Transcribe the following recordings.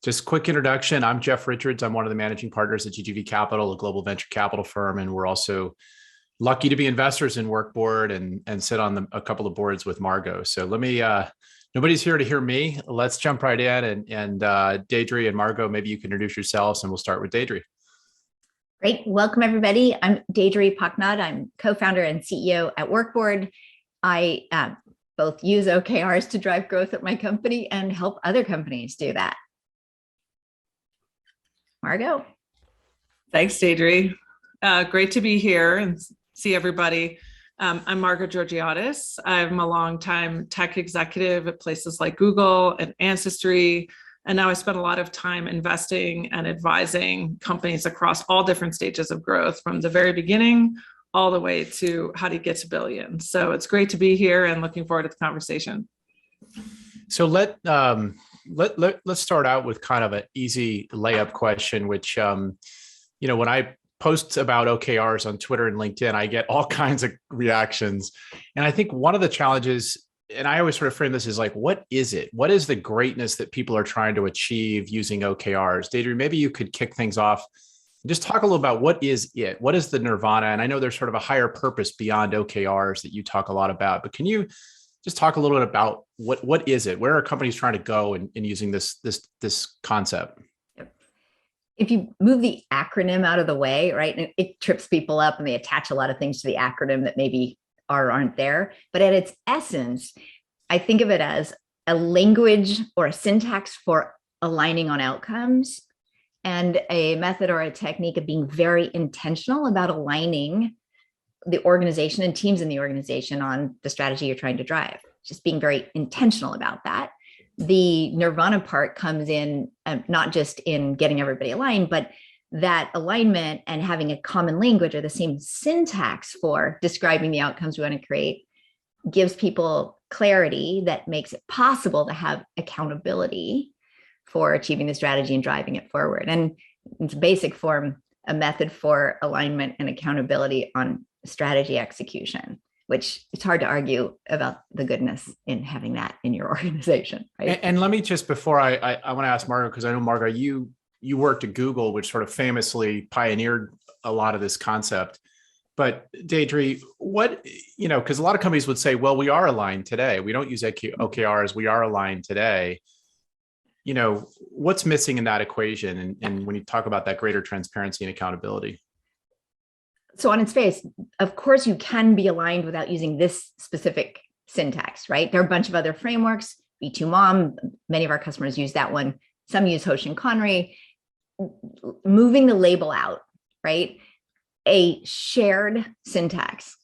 Just quick introduction. I'm Jeff Richards. I'm one of the managing partners at GGV Capital, a global venture capital firm. And we're also lucky to be investors in WorkBoard and sit on a couple of boards with Margo. So nobody's here to hear me. Let's jump right in. And Deidre and Margo, maybe you can introduce yourselves and we'll start with Deidre. Great. Welcome, everybody. I'm Deidre Paknad. I'm co-founder and CEO at WorkBoard. I both use OKRs to drive growth at my company and help other companies do that. Margo. Thanks, Deidre. Great to be here and see everybody. I'm Margo Georgiadis. I'm a longtime tech executive at places like Google and Ancestry. And now I spend a lot of time investing and advising companies across all different stages of growth, from the very beginning all the way to how do you get to billions. So it's great to be here and looking forward to the conversation. So let's start out with kind of an easy layup question, which, when I post about OKRs on Twitter and LinkedIn, I get all kinds of reactions. And I think one of the challenges, and I always sort of frame this as like, what is it? What is the greatness that people are trying to achieve using OKRs? Deidre, maybe you could kick things off and just talk a little about what is it? What is the nirvana? And I know there's sort of a higher purpose beyond OKRs that you talk a lot about, but can you just talk a little bit about what is it? Where are companies trying to go in using this concept? If you move the acronym out of the way, right, it trips people up and they attach a lot of things to the acronym that maybe are or aren't there. But at its essence, I think of it as a language or a syntax for aligning on outcomes and a method or a technique of being very intentional about aligning the organization and teams in the organization on the strategy you're trying to drive, just being very intentional about that. The nirvana part comes in not just in getting everybody aligned, but that alignment and having a common language or the same syntax for describing the outcomes we want to create gives people clarity that makes it possible to have accountability for achieving the strategy and driving it forward. And it's basic form, a method for alignment and accountability on strategy execution, which it's hard to argue about the goodness in having that in your organization. Right? And let me just, before I want to ask Margo, because I know, Margo, you worked at Google, which sort of famously pioneered a lot of this concept. But Deidre, because a lot of companies would say, well, we are aligned today. We don't use OKRs. We are aligned today. What's missing in that equation? And when you talk about that greater transparency and accountability? So on its face, of course, you can be aligned without using this specific syntax, right? There are a bunch of other frameworks. B2Mom, many of our customers use that one. Some use Hoshin Conry. Moving the label out, right? A shared syntax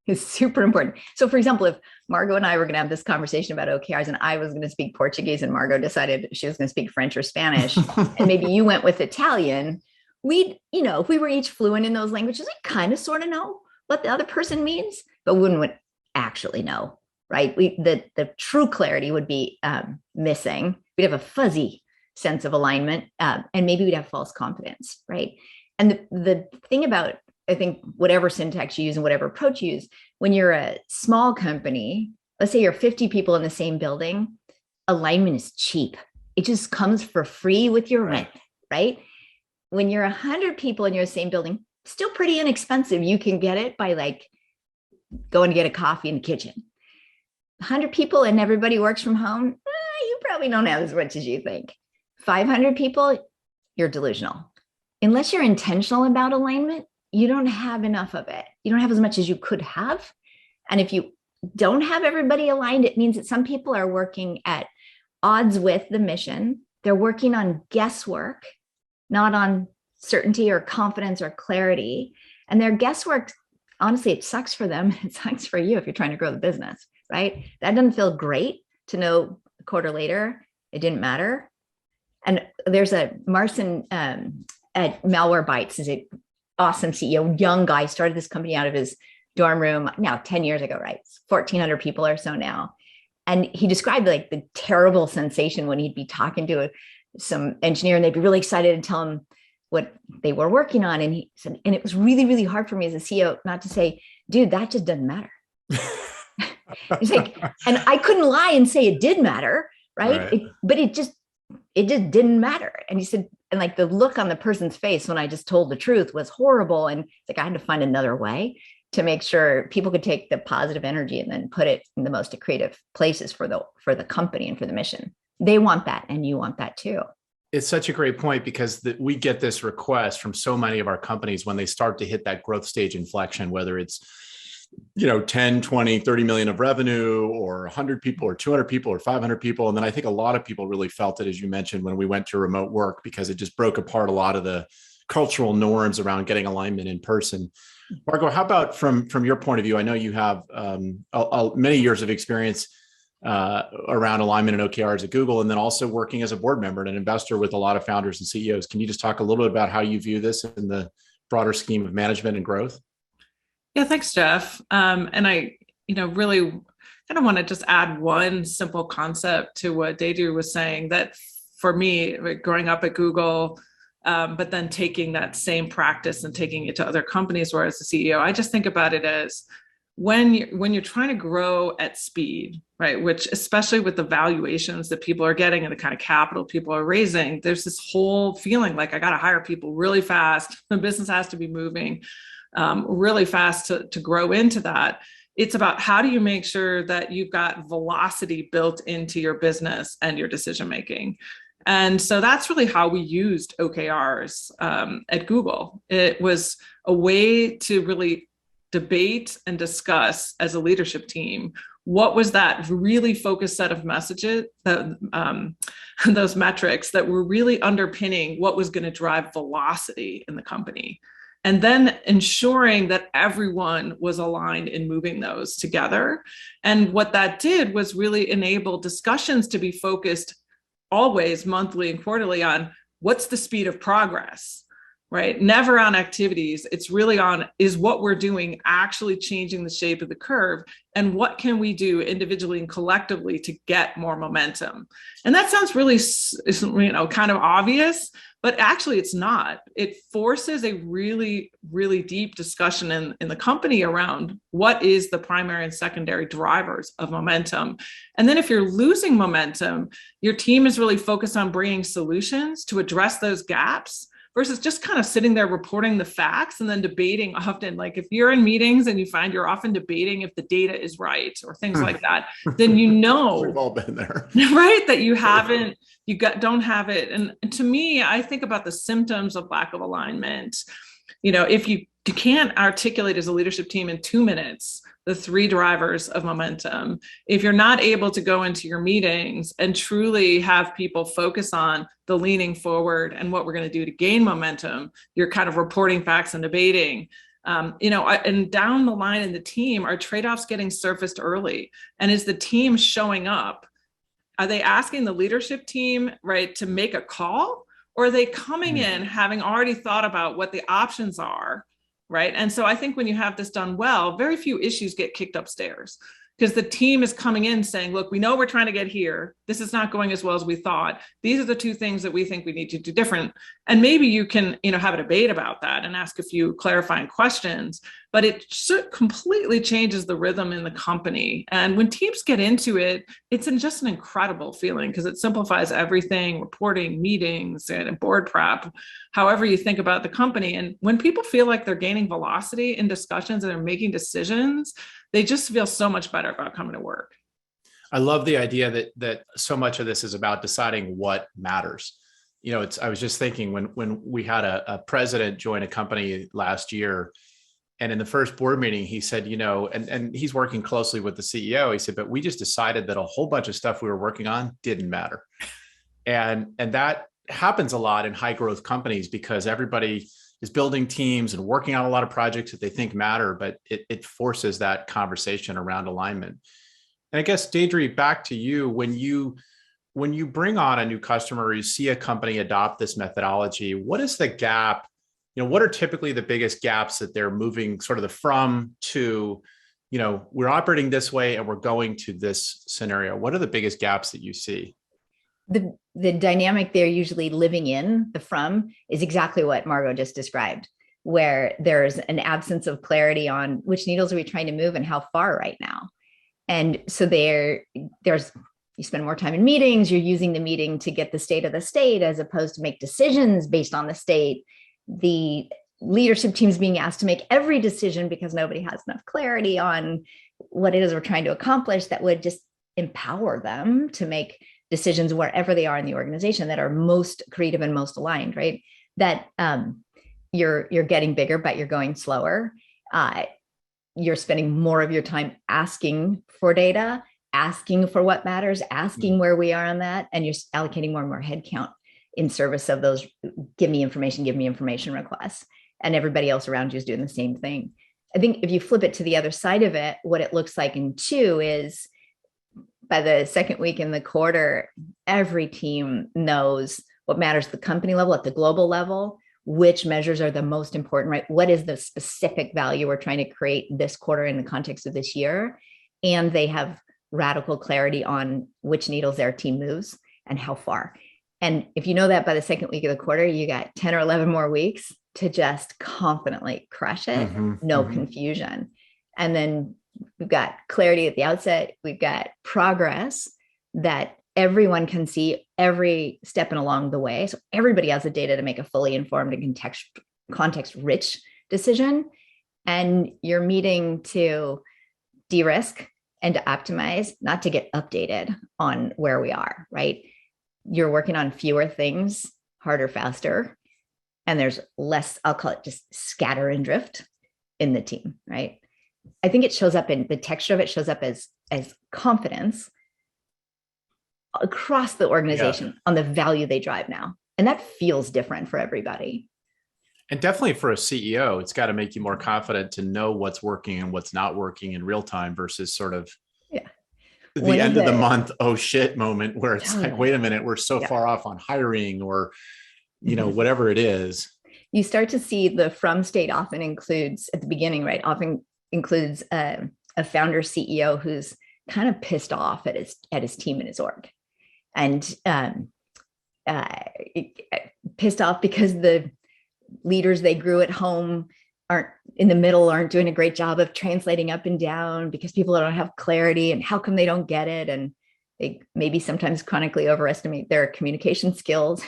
is super important. So for example, if Margo and I were going to have this conversation about OKRs and I was going to speak Portuguese and Margo decided she was going to speak French or Spanish, and maybe you went with Italian, if we were each fluent in those languages, we kind of sort of know what the other person means, but wouldn't actually know, right? The true clarity would be missing. We'd have a fuzzy sense of alignment, and maybe we'd have false confidence, right? And the thing about, I think, whatever syntax you use and whatever approach you use, when you're a small company, let's say you're 50 people in the same building, alignment is cheap. It just comes for free with your rent, right? When you're 100 people in your same building, still pretty inexpensive. You can get it by like going to get a coffee in the kitchen. 100 people and everybody works from home, you probably don't have as much as you think. 500 people, you're delusional. Unless you're intentional about alignment, you don't have enough of it. You don't have as much as you could have. And if you don't have everybody aligned, it means that some people are working at odds with the mission. They're working on guesswork, not on certainty or confidence or clarity. And their guesswork, honestly, it sucks for them. It sucks for you if you're trying to grow the business, right? That doesn't feel great to know a quarter later, it didn't matter. And there's a Marson at Malwarebytes is an awesome CEO, young guy, started this company out of his dorm room now 10 years ago, right? 1,400 people or so now. And he described like the terrible sensation when he'd be talking to some engineer and they'd be really excited and tell him what they were working on. And he said, and it was really, really hard for me as a CEO not to say, dude, that just doesn't matter. It's like, and I couldn't lie and say it did matter, right? But it it just didn't matter. And he said, and like the look on the person's face when I just told the truth was horrible. And it's like, I had to find another way to make sure people could take the positive energy and then put it in the most creative places for the company and for the mission. They want that, and you want that too. It's such a great point, because we get this request from so many of our companies when they start to hit that growth stage inflection, whether it's 10, 20, 30 million of revenue, or 100 people or 200 people or 500 people. And then I think a lot of people really felt it, as you mentioned, when we went to remote work, because it just broke apart a lot of the cultural norms around getting alignment in person. Margo, how about from your point of view? I know you have many years of experience around alignment and OKRs at Google, and then also working as a board member and an investor with a lot of founders and CEOs. Can you just talk a little bit about how you view this in the broader scheme of management and growth? Yeah, thanks, Jeff. And I, really kind of want to just add one simple concept to what Deidre was saying, that for me, growing up at Google, but then taking that same practice and taking it to other companies where as a CEO, I just think about it as when you're trying to grow at speed, right? Which, especially with the valuations that people are getting and the kind of capital people are raising, there's this whole feeling like I got to hire people really fast. The business has to be moving really fast to grow into that. It's about how do you make sure that you've got velocity built into your business and your decision making. And so that's really how we used OKRs at Google. It was a way to really debate and discuss as a leadership team, what was that really focused set of messages, that those metrics that were really underpinning what was going to drive velocity in the company. And then ensuring that everyone was aligned in moving those together. And what that did was really enable discussions to be focused always monthly and quarterly on what's the speed of progress, right? Never on activities. It's really on, is what we're doing actually changing the shape of the curve? And what can we do individually and collectively to get more momentum? And that sounds really, kind of obvious, but actually it's not. It forces a really, really deep discussion in the company around what is the primary and secondary drivers of momentum. And then if you're losing momentum, your team is really focused on bringing solutions to address those gaps, versus just kind of sitting there reporting the facts and then debating often. Like if you're in meetings and you find you're often debating if the data is right or things like that, then we've all been there, right? That don't have it. And to me, I think about the symptoms of lack of alignment. If you can't articulate as a leadership team in 2 minutes the 3 drivers of momentum, if you're not able to go into your meetings and truly have people focus on the leaning forward and what we're going to do to gain momentum, you're kind of reporting facts and debating. And down the line in the team, are trade-offs getting surfaced early? And is the team showing up? Are they asking the leadership team, right, to make a call? Or are they coming in having already thought about what the options are? Right. And so I think when you have this done well, very few issues get kicked upstairs, because the team is coming in saying, look, we know we're trying to get here. This is not going as well as we thought. These are the 2 things that we think we need to do different. And maybe you can, have a debate about that and ask a few clarifying questions, but it completely changes the rhythm in the company. And when teams get into it, it's just an incredible feeling, because it simplifies everything, reporting, meetings, and board prep, however you think about the company. And when people feel like they're gaining velocity in discussions and they're making decisions, they just feel so much better about coming to work. I love the idea that so much of this is about deciding what matters. I was just thinking when we had a president join a company last year, and in the first board meeting, he said, and he's working closely with the CEO. He said, but we just decided that a whole bunch of stuff we were working on didn't matter. And that happens a lot in high growth companies, because everybody is building teams and working on a lot of projects that they think matter, but it forces that conversation around alignment. And I guess, Deidre, back to you, when you bring on a new customer or you see a company adopt this methodology, what is the gap? What are typically the biggest gaps that they're moving sort of the from to, we're operating this way and we're going to this scenario? What are the biggest gaps that you see? The dynamic they're usually living in, the from, is exactly what Margo just described, where there's an absence of clarity on which needles are we trying to move and how far right now. And so there's you spend more time in meetings, you're using the meeting to get the state of the state as opposed to make decisions based on the state. The leadership team's being asked to make every decision because nobody has enough clarity on what it is we're trying to accomplish that would just empower them to make decisions wherever they are in the organization that are most creative and most aligned, right? That you're getting bigger, but you're going slower. You're spending more of your time asking for data, asking for what matters, asking where we are on that, and you're allocating more and more headcount in service of those give me information requests. And everybody else around you is doing the same thing. I think if you flip it to the other side of it, what it looks like in two is by the second week in the quarter, every team knows what matters at the company level, at the global level, which measures are the most important, right? What is the specific value we're trying to create this quarter in the context of this year? And they have radical clarity on which needles their team moves and how far. And if you know that by the second week of the quarter, you got 10 or 11 more weeks to just confidently crush it, no confusion. And then we've got clarity at the outset. We've got progress that everyone can see every step and along the way. So everybody has the data to make a fully informed and context-rich decision. And you're meeting to de-risk and to optimize, not to get updated on where we are, right? You're working on fewer things, harder, faster. And there's less, I'll call it just scatter and drift in the team, right? I think it shows up in the texture of it shows up as confidence across the organization on the value they drive now. And that feels different for everybody. And definitely for a CEO, it's got to make you more confident to know what's working and what's not working in real time versus sort of the end of the month, oh shit moment where it's like, wait a minute, we're so far off on hiring or, whatever it is. You start to see the from state often includes at the beginning, right? Often includes a founder CEO who's kind of pissed off at his team and his org. And pissed off because the leaders they grew at home aren't doing a great job of translating up and down because people don't have clarity and how come they don't get it. And they maybe sometimes chronically overestimate their communication skills.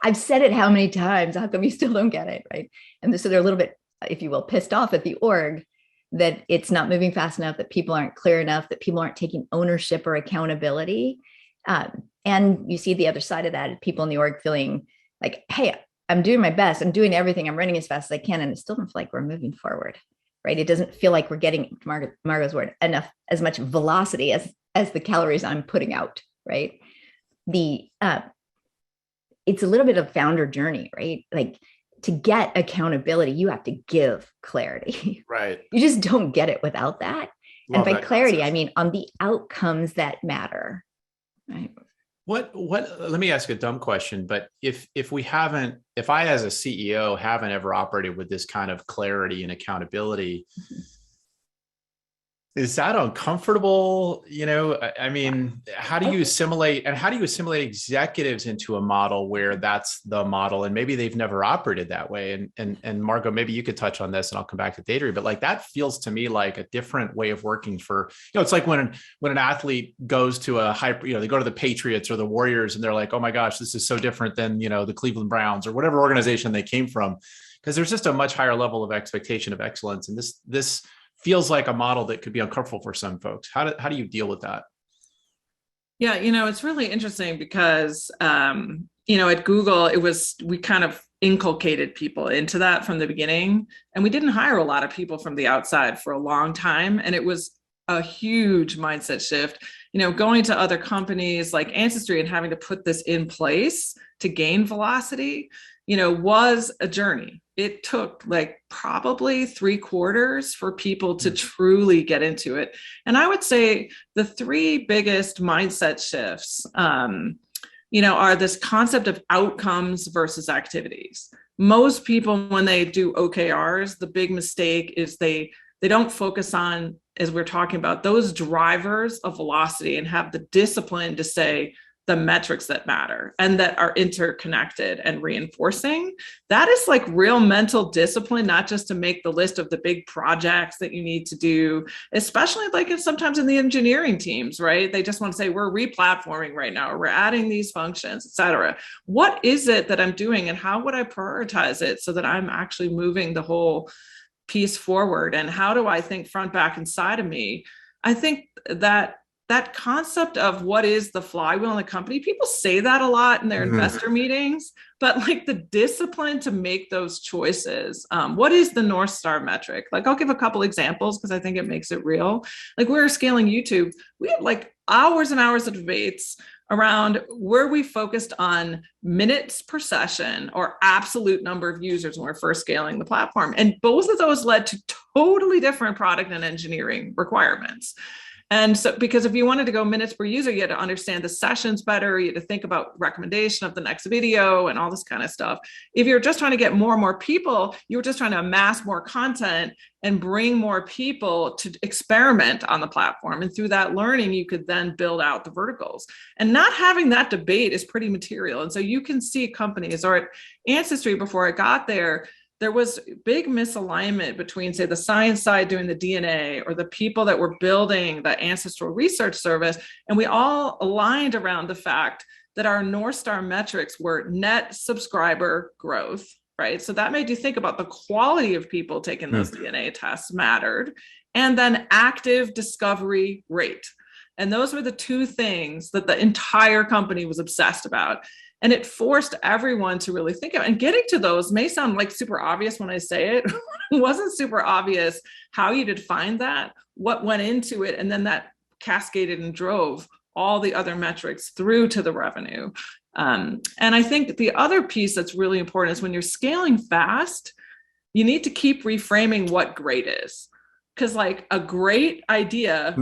I've said it how many times, how come you still don't get it, right? And so they're a little bit, if you will, pissed off at the org that it's not moving fast enough, that people aren't clear enough, that people aren't taking ownership or accountability. And you see the other side of that, people in the org feeling like, hey, I'm doing my best. I'm doing everything. I'm running as fast as I can. And it still doesn't feel like we're moving forward, right? It doesn't feel like we're getting, Margo's word, as much velocity as the calories I'm putting out, right? It's a little bit of founder journey, right? Like to get accountability, you have to give clarity. Right. You just don't get it without that. Love and by that clarity, concept. I mean on the outcomes that matter, right? What, let me ask a dumb question, but if I as a CEO haven't ever operated with this kind of clarity and accountability, is that uncomfortable? I mean, how do you assimilate executives into a model where that's the model and maybe they've never operated that way? And Margo, maybe you could touch on this and I'll come back to Deidre, but like that feels to me like a different way of working for, it's like when an athlete goes to they go to the Patriots or the Warriors and they're like, oh my gosh, this is so different than, the Cleveland Browns or whatever organization they came from, because there's just a much higher level of expectation of excellence. And this feels like a model that could be uncomfortable for some folks. How do you deal with that? Yeah, it's really interesting because, at Google, we kind of inculcated people into that from the beginning. And we didn't hire a lot of people from the outside for a long time. And it was a huge mindset shift. Going to other companies like Ancestry and having to put this in place to gain velocity, was a journey. It took like probably 3 quarters for people to truly get into it. And I would say the 3 biggest mindset shifts, are this concept of outcomes versus activities. Most people, when they do OKRs, the big mistake is they don't focus on, as we're talking about, those drivers of velocity and have the discipline to say, the metrics that matter and that are interconnected and reinforcing. That is like real mental discipline, not just to make the list of the big projects that you need to do, especially like sometimes in the engineering teams, right? They just want to say, we're replatforming right now, or we're adding these functions, et cetera. What is it that I'm doing and how would I prioritize it so that I'm actually moving the whole piece forward? And how do I think front, back, and side of me? I think that concept of what is the flywheel in the company, people say that a lot in their investor meetings, but like the discipline to make those choices. What is the North Star metric? Like, I'll give a couple examples because I think it makes it real. Like, we're scaling YouTube. We have like hours and hours of debates around where we focused on minutes per session or absolute number of users when we're first scaling the platform. And both of those led to totally different product and engineering requirements. And so, because if you wanted to go minutes per user, you had to understand the sessions better. You had to think about recommendation of the next video and all this kind of stuff. If you're just trying to get more and more people, you were just trying to amass more content and bring more people to experiment on the platform. And through that learning, you could then build out the verticals. And not having that debate is pretty material. And so you can see companies, or at Ancestry before I got there was big misalignment between, say, the science side doing the DNA or the people that were building the ancestral research service. And we all aligned around the fact that our North Star metrics were net subscriber growth, right? So that made you think about the quality of people taking those DNA tests mattered, and then active discovery rate. And those were the two things that the entire company was obsessed about. And it forced everyone to really think of it. And getting to those may sound like super obvious when I say it. It wasn't super obvious how you defined that, what went into it, and then that cascaded and drove all the other metrics through to the revenue. And I think the other piece that's really important is when you're scaling fast, you need to keep reframing what great is. Because like a great idea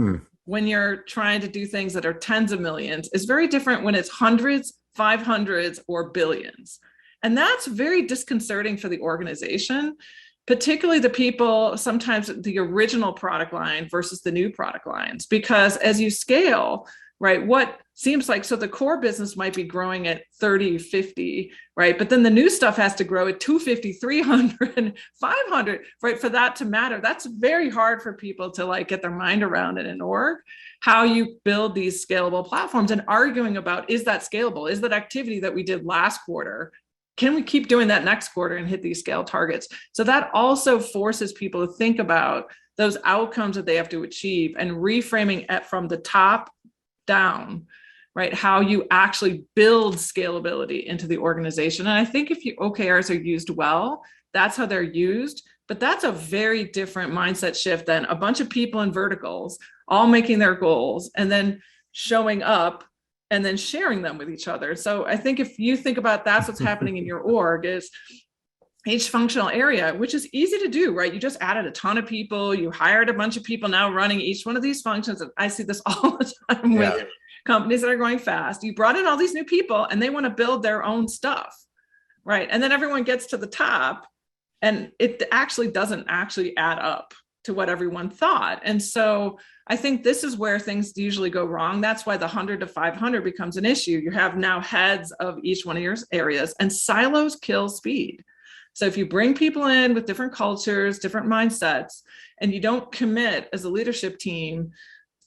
when you're trying to do things that are tens of millions is very different when it's hundreds, 500s, or billions. And that's very disconcerting for the organization, particularly the people, sometimes the original product line versus the new product lines. Because as you scale, right, what seems like, so the core business might be growing at 30, 50, right? But then the new stuff has to grow at 250, 300, 500, right? For that to matter. That's very hard for people to like get their mind around in an org, how you build these scalable platforms, and arguing about, is that scalable? Is that activity that we did last quarter? Can we keep doing that next quarter and hit these scale targets? So that also forces people to think about those outcomes that they have to achieve and reframing it from the top down, right? How you actually build scalability into the organization. And I think if OKRs are used well, that's how they're used. But that's a very different mindset shift than a bunch of people in verticals all making their goals and then showing up and then sharing them with each other. So I think if you think about that's what's happening in your org, is each functional area, which is easy to do, right? You just added a ton of people, you hired a bunch of people now running each one of these functions. And I see this all the time with companies that are going fast. You brought in all these new people and they want to build their own stuff, right? And then everyone gets to the top and it actually doesn't actually add up to what everyone thought. And so I think this is where things usually go wrong. That's why the 100 to 500 becomes an issue. You have now heads of each one of your areas, and silos kill speed. So if you bring people in with different cultures, different mindsets, and you don't commit as a leadership team,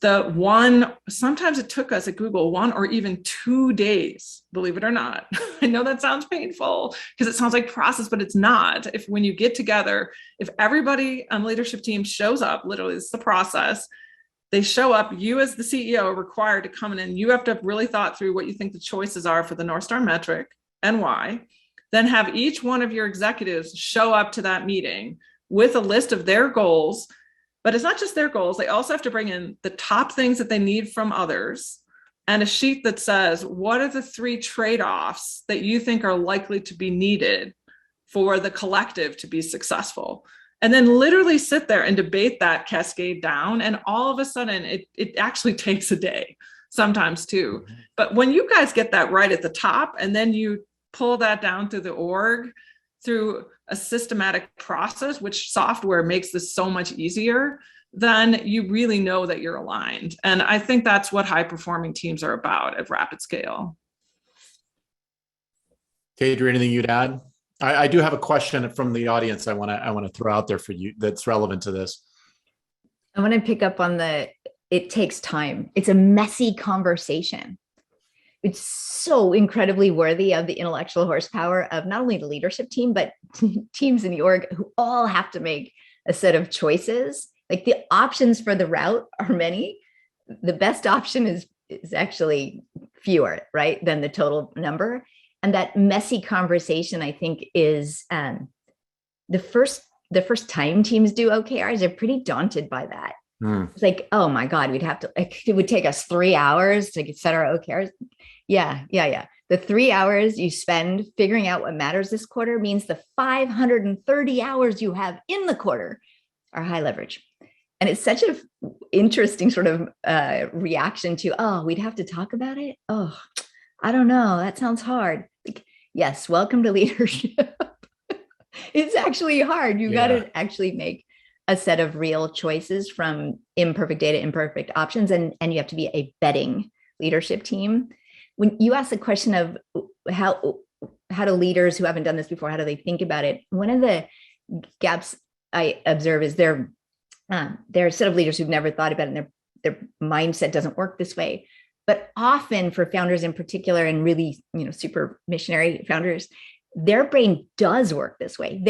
sometimes it took us at Google 1 or even 2 days, believe it or not. I know that sounds painful because it sounds like process, but it's not. When you get together, if everybody on the leadership team shows up, literally this is the process, they show up, you as the CEO are required to come in and you have to have really thought through what you think the choices are for the North Star metric and why. Then have each one of your executives show up to that meeting with a list of their goals. But it's not just their goals. They also have to bring in the top things that they need from others and a sheet that says, what are the 3 trade-offs that you think are likely to be needed for the collective to be successful? And then literally sit there and debate that cascade down. And all of a sudden, it actually takes a day, sometimes too. But when you guys get that right at the top, and then you pull that down through the org, through a systematic process, which software makes this so much easier, then you really know that you're aligned. And I think that's what high performing teams are about at rapid scale. Deidre, anything you'd add? I do have a question from the audience I want to throw out there for you that's relevant to this. I want to pick up on it takes time. It's a messy conversation. It's so incredibly worthy of the intellectual horsepower of not only the leadership team, but teams in the org who all have to make a set of choices. Like the options for the route are many. The best option is actually fewer, right, than the total number. And that messy conversation, I think, is the first time teams do OKRs, they're pretty daunted by that. It's like, oh my God, it would take us 3 hours to set our OKRs. Yeah. The 3 hours you spend figuring out what matters this quarter means the 530 hours you have in the quarter are high leverage. And it's such an interesting sort of reaction to, oh, we'd have to talk about it. Oh, I don't know. That sounds hard. Like, yes, welcome to leadership. It's actually hard. You got to actually make a set of real choices from imperfect data, imperfect options, and you have to be a betting leadership team. When you ask the question of how do leaders who haven't done this before, how do they think about it? One of the gaps I observe is there are a set of leaders who've never thought about it, and their mindset doesn't work this way. But often for founders in particular, and really, super missionary founders, their brain does work this way.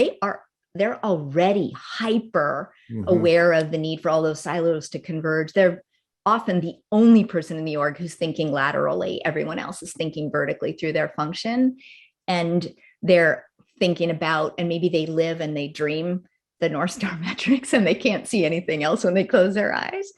They're already hyper aware of the need for all those silos to converge. They're often the only person in the org who's thinking laterally. Everyone else is thinking vertically through their function. And they're thinking about, and maybe they live and they dream the North Star metrics, and they can't see anything else when they close their eyes.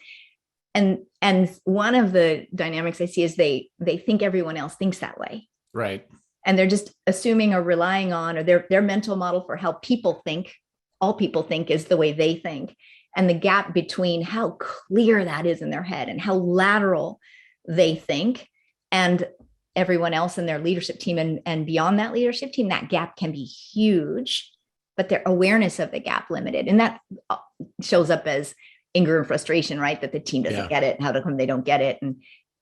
And one of the dynamics I see is they think everyone else thinks that way. Right. And they're just assuming or relying on, or their mental model for how people think, all people think is the way they think. And the gap between how clear that is in their head and how lateral they think and everyone else in their leadership team and beyond that leadership team, that gap can be huge, but their awareness of the gap limited. And that shows up as anger and frustration, right? That the team doesn't get it. How come they don't get it?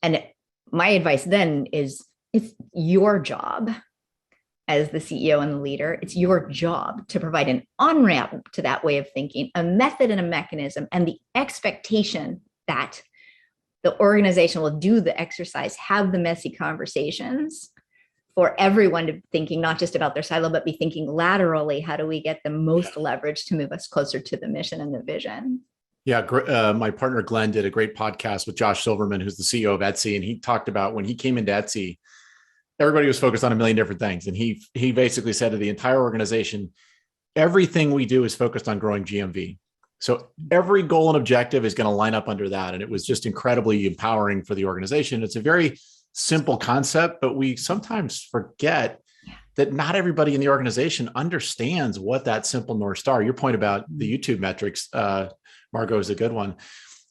And my advice then is, it's your job as the CEO and the leader. It's your job to provide an on-ramp to that way of thinking, a method and a mechanism, and the expectation that the organization will do the exercise, have the messy conversations for everyone to thinking not just about their silo, but be thinking laterally, how do we get the most leverage to move us closer to the mission and the vision? Yeah, my partner Glenn did a great podcast with Josh Silverman, who's the CEO of Etsy, and he talked about when he came into Etsy, everybody was focused on a million different things, and he basically said to the entire organization, everything we do is focused on growing GMV. So every goal and objective is going to line up under that, and it was just incredibly empowering for the organization. It's a very simple concept, but we sometimes forget that not everybody in the organization understands what that simple North Star. Your point about the YouTube metrics, Margo, is a good one.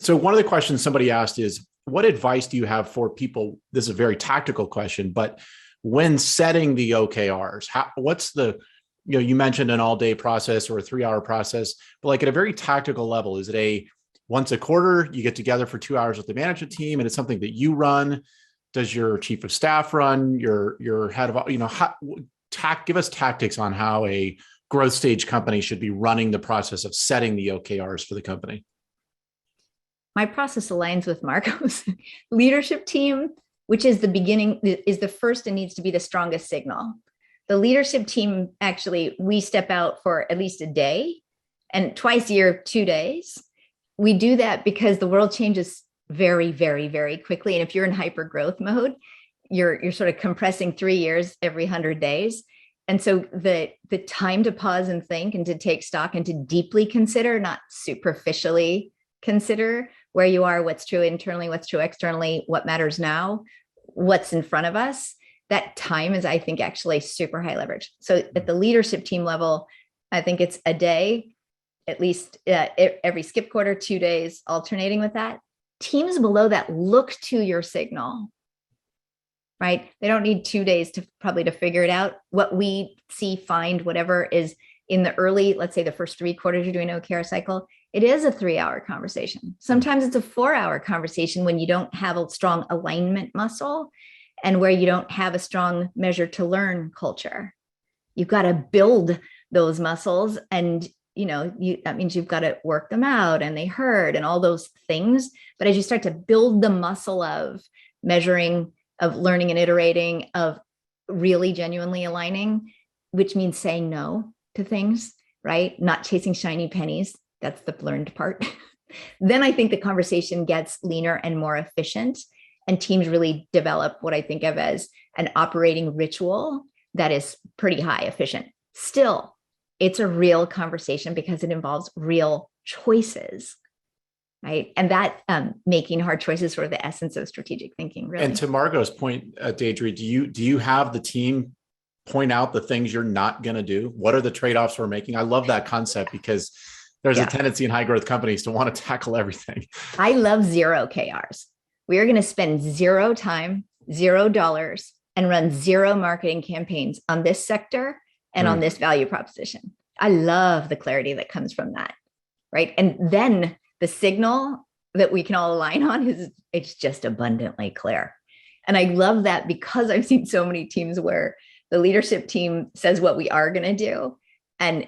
So one of the questions somebody asked is, what advice do you have for people? This is a very tactical question, but when setting the OKRs, what's the, you mentioned an all-day process or a 3-hour process, but like at a very tactical level, is it a once a quarter, you get together for 2 hours with the management team and it's something that you run? Does your chief of staff run? Your head of, give us tactics on how a growth stage company should be running the process of setting the OKRs for the company. My process aligns with Margo's leadership team, which is the beginning, is the first and needs to be the strongest signal. The leadership team, actually, we step out for at least a day and twice a year, 2 days. We do that because the world changes very, very, very quickly. And if you're in hyper growth mode, you're sort of compressing 3 years every 100 days. And so the time to pause and think and to take stock and to deeply consider, not superficially consider where you are, what's true internally, what's true externally, what matters now, what's in front of us. That time is, I think, actually super high leverage. So at the leadership team level, I think it's a day, at least every skip quarter, 2 days, alternating with that. Teams below that look to your signal, right? They don't need 2 days to figure it out. What we see, find, whatever is in the early, let's say the first 3 quarters you're doing an OKR cycle, it is a 3-hour conversation. Sometimes it's a 4-hour conversation when you don't have a strong alignment muscle and where you don't have a strong measure to learn culture. You've got to build those muscles, and that means you've got to work them out and they hurt and all those things. But as you start to build the muscle of measuring, of learning and iterating, of really genuinely aligning, which means saying no to things, right? Not chasing shiny pennies. That's the learned part. Then I think the conversation gets leaner and more efficient, and teams really develop what I think of as an operating ritual that is pretty high efficient. Still, it's a real conversation because it involves real choices, right? And that making hard choices is sort of the essence of strategic thinking, really. And to Margo's point, Deidre, do you have the team point out the things you're not going to do? What are the trade-offs we're making? I love that concept because there's a tendency in high growth companies to want to tackle everything. I love 0 KRs. We are going to spend 0 time, $0, and run 0 marketing campaigns on this sector and on this value proposition. I love the clarity that comes from that, right? And then the signal that we can all align on is it's just abundantly clear. And I love that because I've seen so many teams where the leadership team says what we are going to do. And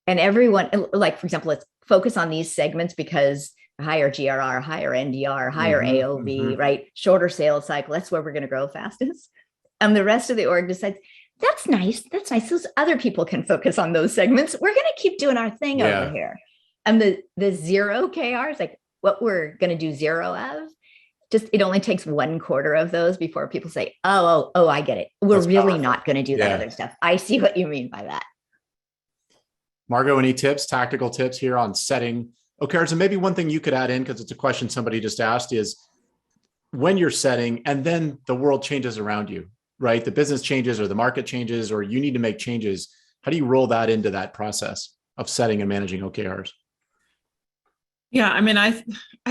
everyone, like, for example, let's focus on these segments because higher GRR, higher NDR, higher AOV, right? Shorter sales cycle. That's where we're going to grow fastest. And the rest of the org decides, that's nice. That's nice. Those other people can focus on those segments. We're going to keep doing our thing over here. And the 0 KRs, like what we're going to do 0 of, just, it only takes 1 quarter of those before people say, oh, I get it. We're That's really powerful. Not going to do that other stuff. I see what you mean by that. Margo, any tips, tactical tips here on setting OKRs? And maybe one thing you could add in, because it's a question somebody just asked, is when you're setting and then the world changes around you, right? The business changes or the market changes, or you need to make changes. How do you roll that into that process of setting and managing OKRs? Yeah, I mean, I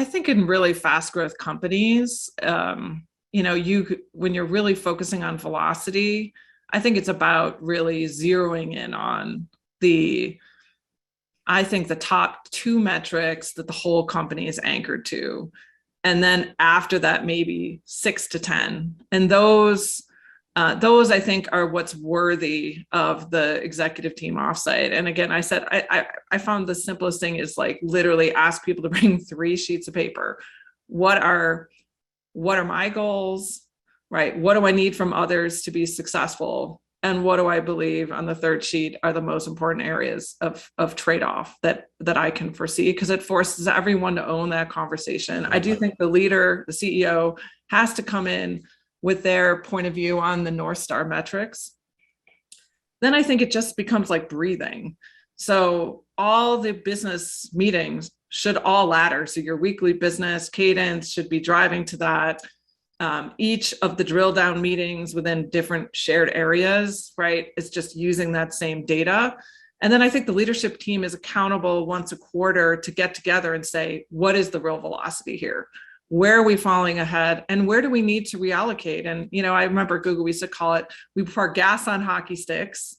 think in really fast growth companies, when you're really focusing on velocity, I think it's about really zeroing in on the top 2 metrics that the whole company is anchored to. And then after that, maybe 6 to 10. And those I think are what's worthy of the executive team offsite. And again, I said, I found the simplest thing is like literally ask people to bring 3 sheets of paper. What are my goals, right? What do I need from others to be successful? And what do I believe on the 3rd sheet are the most important areas of trade-off that I can foresee? Because it forces everyone to own that conversation. I do think the leader, the CEO, has to come in with their point of view on the North Star metrics. Then I think it just becomes like breathing. So all the business meetings should all ladder. So your weekly business cadence should be driving to that. Each of the drill down meetings within different shared areas, right, is just using that same data. And then I think the leadership team is accountable once a quarter to get together and say, what is the real velocity here? Where are we falling ahead? And where do we need to reallocate? And, I remember Google, we used to call it, we pour gas on hockey sticks,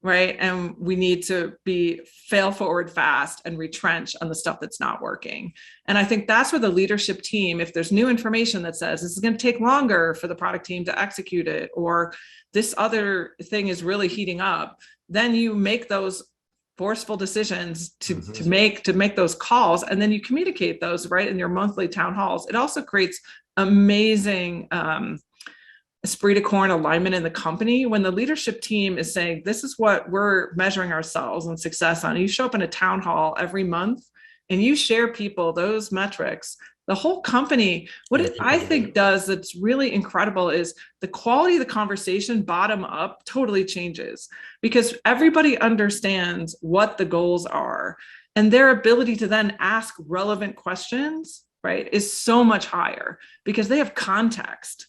right? And we need to be fail forward fast and retrench on the stuff that's not working. And I think that's where the leadership team, if there's new information that says this is going to take longer for the product team to execute it, or this other thing is really heating up, then you make those forceful decisions to make those calls, and then you communicate those right in your monthly town halls. It also creates amazing esprit de corps and alignment in the company when the leadership team is saying, this is what we're measuring ourselves and success on. You show up in a town hall every month and you share people those metrics. The whole company, what it, I think does that's really incredible is the quality of the conversation bottom up totally changes because everybody understands what the goals are and their ability to then ask relevant questions, right, is so much higher because they have context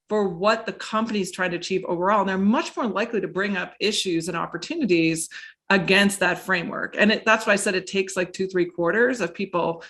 for what the company is trying to achieve overall. And they're much more likely to bring up issues and opportunities against that framework. And that's why I said it takes like 2-3 quarters of people,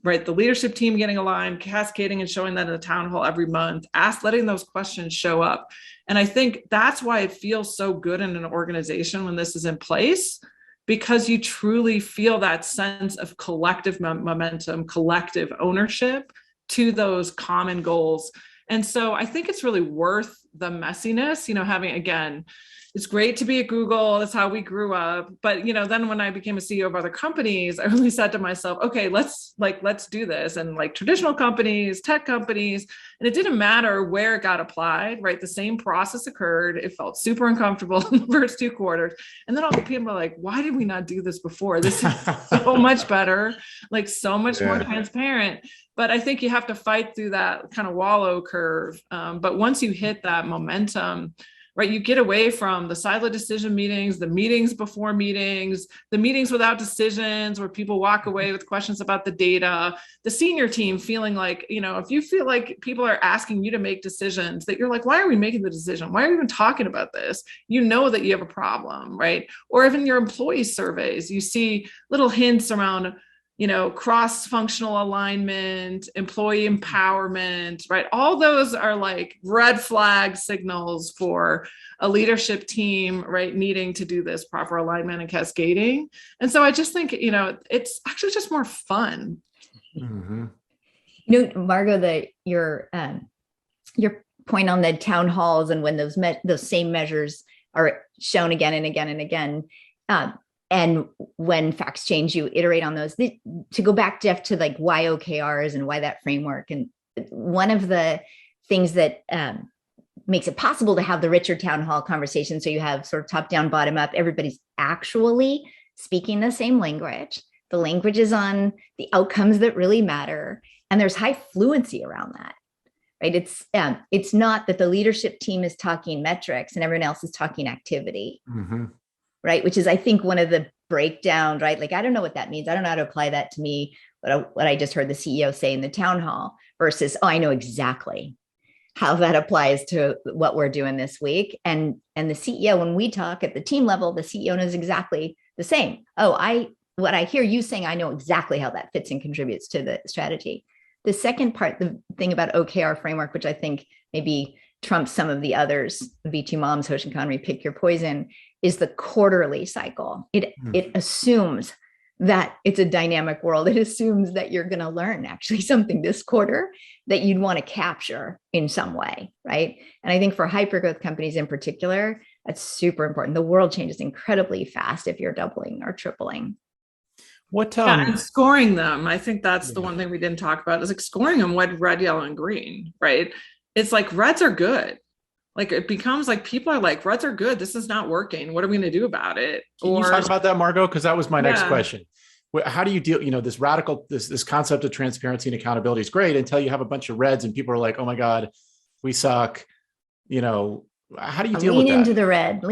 right, the leadership team getting aligned, cascading and showing that in the town hall every month, letting those questions show up. And I think that's why it feels so good in an organization when this is in place, because you truly feel that sense of collective momentum, collective ownership to those common goals. And so I think it's really worth the messiness, having, again, it's great to be at Google. That's how we grew up. But, then when I became a CEO of other companies, I really said to myself, okay, let's do this. And like traditional companies, tech companies, and it didn't matter where it got applied, right? The same process occurred. It felt super uncomfortable in the first 2 quarters. And then all the people are like, why did we not do this before? This is so much better, like so much more transparent. But I think you have to fight through that kind of wallow curve. But once you hit that momentum, right, you get away from the silo decision meetings, the meetings before meetings, the meetings without decisions where people walk away with questions about the data, the senior team feeling like, if you feel like people are asking you to make decisions that you're like, why are we making the decision? Why are we even talking about this? You know that you have a problem, right? Or even your employee surveys, you see little hints around cross-functional alignment, employee empowerment, right? All those are like red flag signals for a leadership team, right? Needing to do this proper alignment and cascading. And so I just think, it's actually just more fun. Mm-hmm. Margo, your point on the town halls and when those same measures are shown again and again and again, and when facts change, you iterate on those. To go back, Jeff, to like why OKRs and why that framework. And one of the things that makes it possible to have the richer town hall conversation, so you have sort of top down, bottom up, everybody's actually speaking the same language. The language is on the outcomes that really matter. And there's high fluency around that, right? It's not that the leadership team is talking metrics and everyone else is talking activity. Mm-hmm. Right. Which is, I think, one of the breakdowns, right? Like, I don't know what that means. I don't know how to apply that to me, what I just heard the CEO say in the town hall versus, I know exactly how that applies to what we're doing this week. And the CEO, when we talk at the team level, the CEO knows exactly the same. What I hear you saying, I know exactly how that fits and contributes to the strategy. The second part, the thing about OKR framework, which I think maybe trumps some of the others, V2 Moms, Hoshin Connery, pick your poison, is the quarterly cycle. It assumes that it's a dynamic world. It assumes that you're going to learn actually something this quarter that you'd want to capture in some way, right? And I think for hypergrowth companies in particular, that's super important. The world changes incredibly fast if you're doubling or tripling. And scoring them. I think that's the one thing we didn't talk about is like scoring them red, yellow, and green, right? It's like reds are good. Like it becomes like people are like, reds are good. This is not working. What are we going to do about it? Can you talk about that, Margo? Because that was my next question. How do you deal, this concept of transparency and accountability is great until you have a bunch of reds and people are like, oh my God, we suck. How do you deal with that? Lean into the red,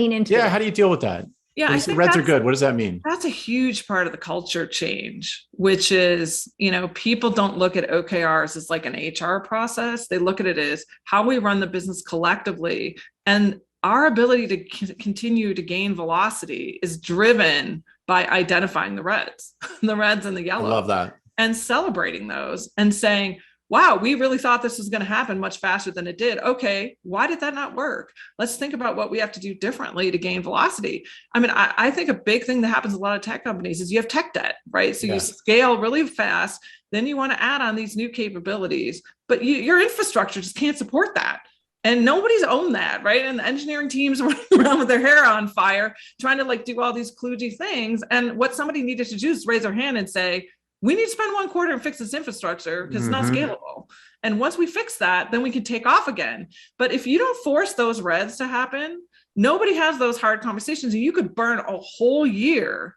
how do you deal with that? Yeah, I think reds are good. What does that mean? That's a huge part of the culture change, which is, people don't look at OKRs as like an HR process. They look at it as how we run the business collectively. And our ability to continue to gain velocity is driven by identifying the reds and the yellows. I love that. And celebrating those and saying, wow, we really thought this was going to happen much faster than it did. Okay, why did that not work? Let's think about what we have to do differently to gain velocity. I mean, I think a big thing that happens in a lot of tech companies is you have tech debt, right? So you scale really fast, then you want to add on these new capabilities, but your infrastructure just can't support that. And nobody's owned that, right? And the engineering teams are running around with their hair on fire, trying to like do all these kludgy things. And what somebody needed to do is raise their hand and say, we need to spend 1 quarter and fix this infrastructure because it's not scalable. And once we fix that, then we can take off again. But if you don't force those reds to happen, nobody has those hard conversations. And you could burn a whole year,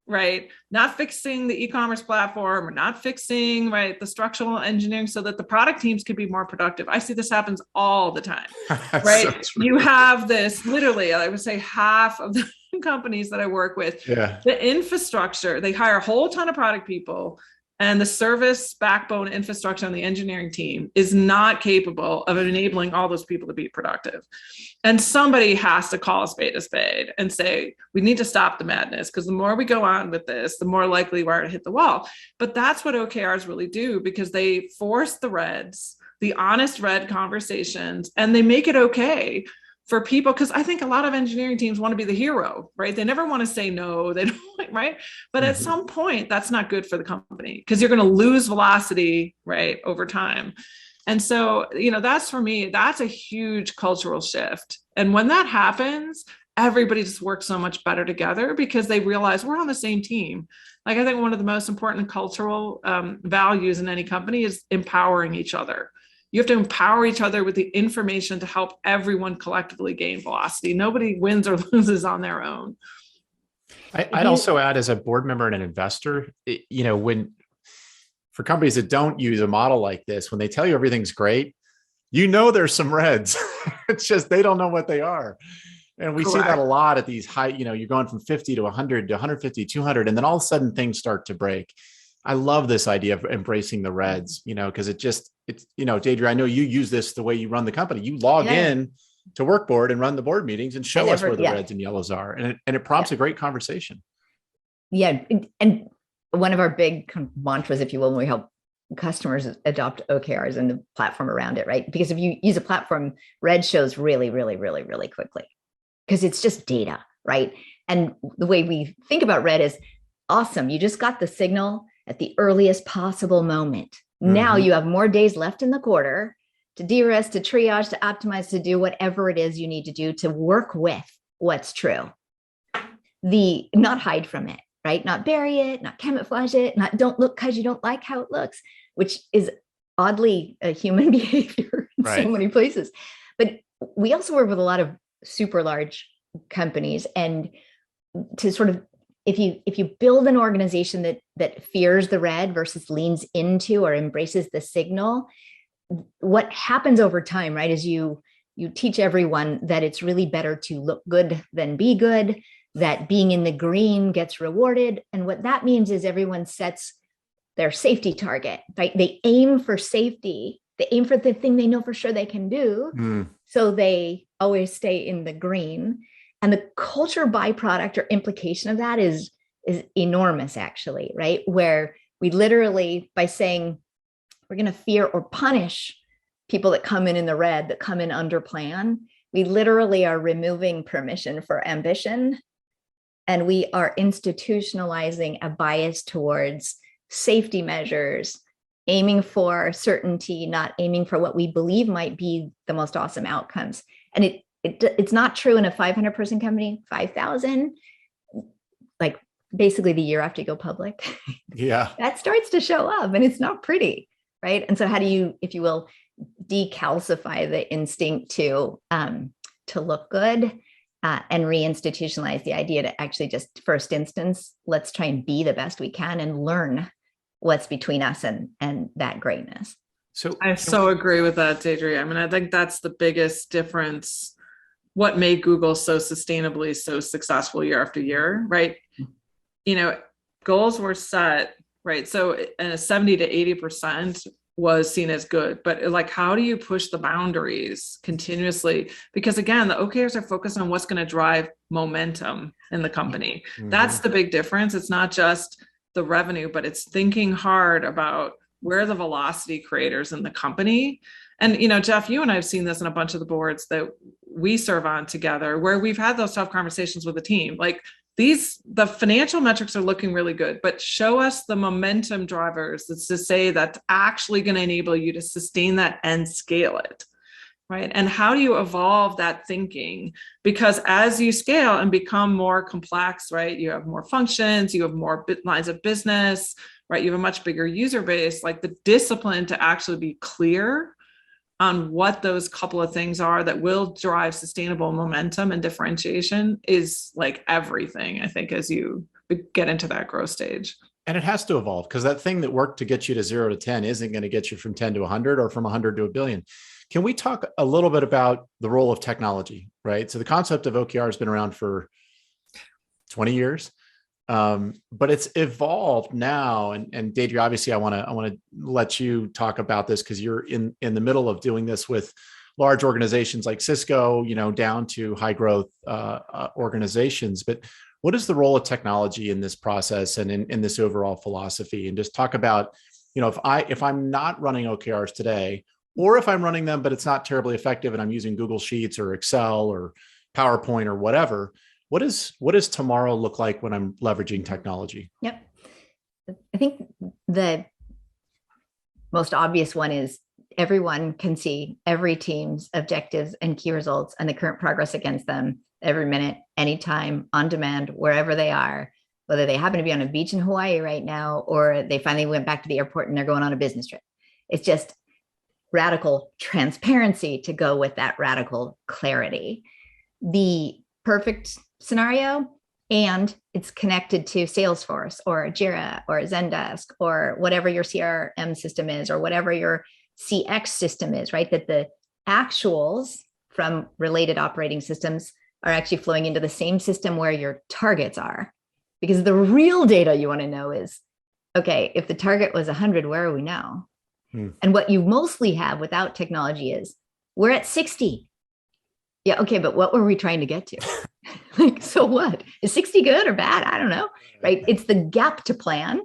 right? Not fixing the e-commerce platform or not fixing, right, the structural engineering so that the product teams could be more productive. I see this happens all the time, right? So you have this literally, I would say half of the companies that I work with, the infrastructure, they hire a whole ton of product people and the service backbone infrastructure on the engineering team is not capable of enabling all those people to be productive. And somebody has to call a spade and say, we need to stop the madness because the more we go on with this, the more likely we are to hit the wall. But that's what OKRs really do because they force the reds, the honest red conversations, and they make it okay for people, because I think a lot of engineering teams want to be the hero, right? They never want to say no, they don't, right? But at some point, that's not good for the company because you're going to lose velocity, right, over time. And so, that's for me, that's a huge cultural shift. And when that happens, everybody just works so much better together because they realize we're on the same team. Like, I think one of the most important cultural values in any company is empowering each other. You have to empower each other with the information to help everyone collectively gain velocity. Nobody wins or loses on their own. I'd also add, as a board member and an investor, when for companies that don't use a model like this, when they tell you everything's great, there's some reds. It's just they don't know what they are. And we see that a lot at these high, you're going from 50 to 100 to 150, 200, and then all of a sudden things start to break. I love this idea of embracing the reds, because it's, Deidre, I know you use this the way you run the company. You log in to WorkBoard and run the board meetings and show us where the reds and yellows are. And it prompts a great conversation. Yeah. And one of our big mantras, if you will, when we help customers adopt OKRs and the platform around it, right? Because if you use a platform, red shows really, really, really, really quickly because it's just data, right? And the way we think about red is awesome. You just got the signal at the earliest possible moment. Now you have more days left in the quarter to de-risk, to triage, to optimize, to do whatever it is you need to do to work with what's true. Not hide from it, right? Not bury it, not camouflage it, not don't look because you don't like how it looks, which is oddly a human behavior in so many places. But we also work with a lot of super large companies, and to sort of, if you build an organization that fears the red versus leans into or embraces the signal, what happens over time, right, is you teach everyone that it's really better to look good than be good, that being in the green gets rewarded. And what that means is everyone sets their safety target, right? They aim for safety. They aim for the thing they know for sure they can do. So they always stay in the green. And the culture byproduct or implication of that is enormous, actually, right? Where we literally, by saying we're going to fear or punish people that come in the red, that come in under plan, we literally are removing permission for ambition. And we are institutionalizing a bias towards safety measures, aiming for certainty, not aiming for what we believe might be the most awesome outcomes. And it's not true in a 500-person company. 5,000, like basically the year after you go public, that starts to show up, and it's not pretty, right? And so how do you, if you will, decalcify the instinct to look good and reinstitutionalize the idea to actually just, first instance, let's try and be the best we can and learn what's between us and that greatness. So I so agree with that, Deidre. I mean, I think that's the biggest difference. What made Google so sustainably so successful year after year, right? Goals were set, right? So and a 70 to 80% was seen as good, but like, how do you push the boundaries continuously? Because again, the OKRs are focused on what's going to drive momentum in the company. That's the big difference. It's not just the revenue, but it's thinking hard about where are the velocity creators in the company. And, Jeff, you and I have seen this in a bunch of the boards that we serve on together, where we've had those tough conversations with the team. Like the financial metrics are looking really good, but show us the momentum drivers. It's to say that's actually going to enable you to sustain that and scale it, right? And how do you evolve that thinking? Because as you scale and become more complex, right, you have more functions, you have more lines of business, right? You have a much bigger user base, like the discipline to actually be clear on what those couple of things are that will drive sustainable momentum and differentiation is like everything, I think, as you get into that growth stage. And it has to evolve, because that thing that worked to get you to 0 to 10 isn't going to get you from 10 to 100 or from 100 to a billion. Can we talk a little bit about the role of technology, right? So the concept of OKR has been around for 20 years. But it's evolved now. And Deidre, obviously I want to let you talk about this because you're in the middle of doing this with large organizations like Cisco, down to high growth organizations. But what is the role of technology in this process and in this overall philosophy? And just talk about, if I'm not running OKRs today, or if I'm running them, but it's not terribly effective and I'm using Google Sheets or Excel or PowerPoint or whatever, what does tomorrow look like when I'm leveraging technology? Yep. I think the most obvious one is everyone can see every team's objectives and key results and the current progress against them every minute, anytime, on demand, wherever they are, whether they happen to be on a beach in Hawaii right now, or they finally went back to the airport and they're going on a business trip. It's just radical transparency to go with that radical clarity. The perfect scenario, and it's connected to Salesforce or Jira or Zendesk or whatever your CRM system is or whatever your CX system is, right? That the actuals from related operating systems are actually flowing into the same system where your targets are. Because the real data you want to know is, okay, if the target was 100, where are we now? And what you mostly have without technology is, we're at 60. Yeah, okay, but what were we trying to get to? Like, so what? Is 60 good or bad? I don't know, right? It's the gap to plan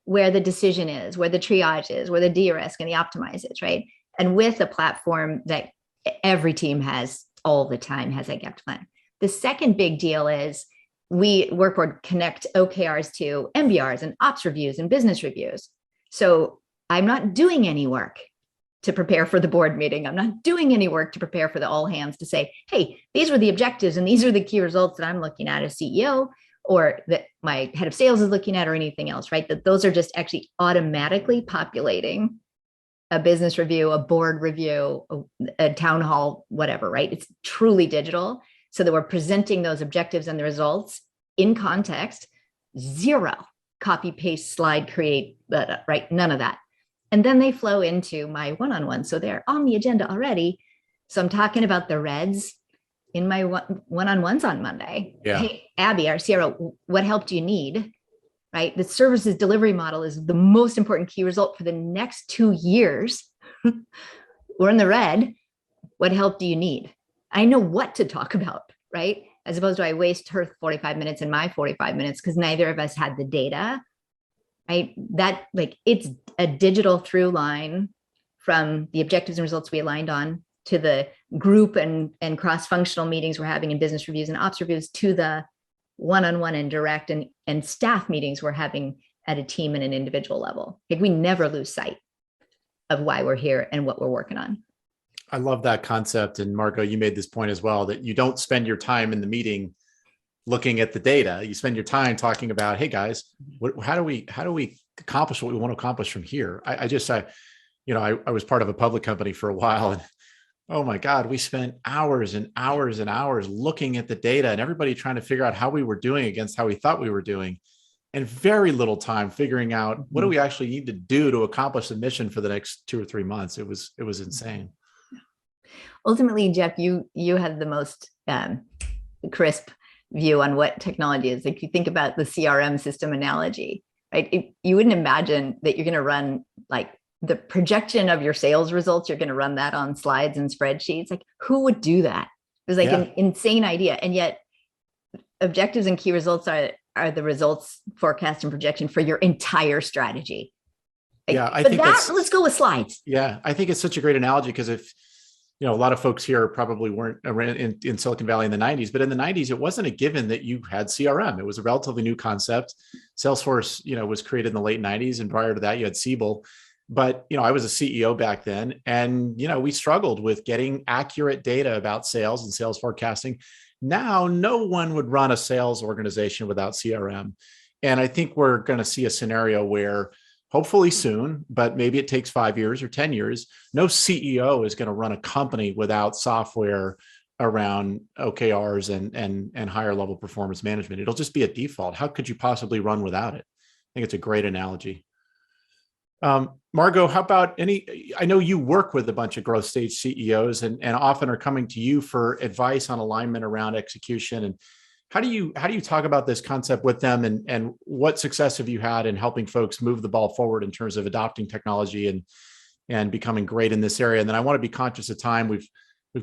where the decision is, where the triage is, where the de-risk and the optimize is, right? And with a platform that every team has all the time has that gap to plan. The second big deal is we WorkBoard connect OKRs to MBRs and ops reviews and business reviews. So I'm not doing any work to prepare for the board meeting. I'm not doing any work to prepare for the all hands to say, hey, these were the objectives and these are the key results that I'm looking at as CEO or that my head of sales is looking at or anything else, right? That those are just actually automatically populating a business review, a board review, a town hall, whatever, right? It's truly digital so that we're presenting those objectives and the results in context, zero copy, paste, slide, create, right? None of that. And then they flow into my one-on-one. So they're on the agenda already. So I'm talking about the reds in my one-on-ones on Monday. Yeah. Hey, Abby, our CRO, what help do you need? Right? The services delivery model is the most important key result for the next 2 years. We're in the red. What help do you need? I know what to talk about, right? As opposed to I waste her 45 minutes and my 45 minutes because neither of us had the data. Right? That like it's a digital through line from the objectives and results we aligned on to the group and cross-functional meetings we're having in business reviews and ops reviews to the one-on-one and direct and staff meetings we're having at a team and an individual level. Like we never lose sight of why we're here and what we're working on. I love that concept. And Margo, you made this point as well, that you don't spend your time in the meeting looking at the data. You spend your time talking about, hey guys, how do we accomplish what we want to accomplish from here? I was part of a public company for a while, and oh my God, we spent hours and hours and hours looking at the data and everybody trying to figure out how we were doing against how we thought we were doing, and very little time figuring out what do we actually need to do to accomplish the mission for the next 2 or 3 months. It was insane. Ultimately, Jeff, you had the most crisp view on what technology is. Like you think about the CRM system analogy, right? You wouldn't imagine that you're going to run like the projection of your sales results. You're going to run that on slides and spreadsheets. Like who would do that? It was like an insane idea. And yet objectives and key results are the results forecast and projection for your entire strategy. Like, yeah, I think let's go with slides. Yeah, I think it's such a great analogy because if a lot of folks here probably weren't around in Silicon Valley in the 90s, but in the 90s, it wasn't a given that you had CRM. It was a relatively new concept. Salesforce, was created in the late 90s. And prior to that, you had Siebel. But, I was a CEO back then, and, we struggled with getting accurate data about sales and sales forecasting. Now, no one would run a sales organization without CRM. And I think we're going to see a scenario where hopefully soon, but maybe it takes 5 years or 10 years, no CEO is going to run a company without software around OKRs and higher level performance management. It'll just be a default. How could you possibly run without it? I think it's a great analogy. Margo, how about I know you work with a bunch of growth stage CEOs and often are coming to you for advice on alignment around execution. And how do you talk about this concept with them, and what success have you had in helping folks move the ball forward in terms of adopting technology and becoming great in this area? And then I want to be conscious of time. We've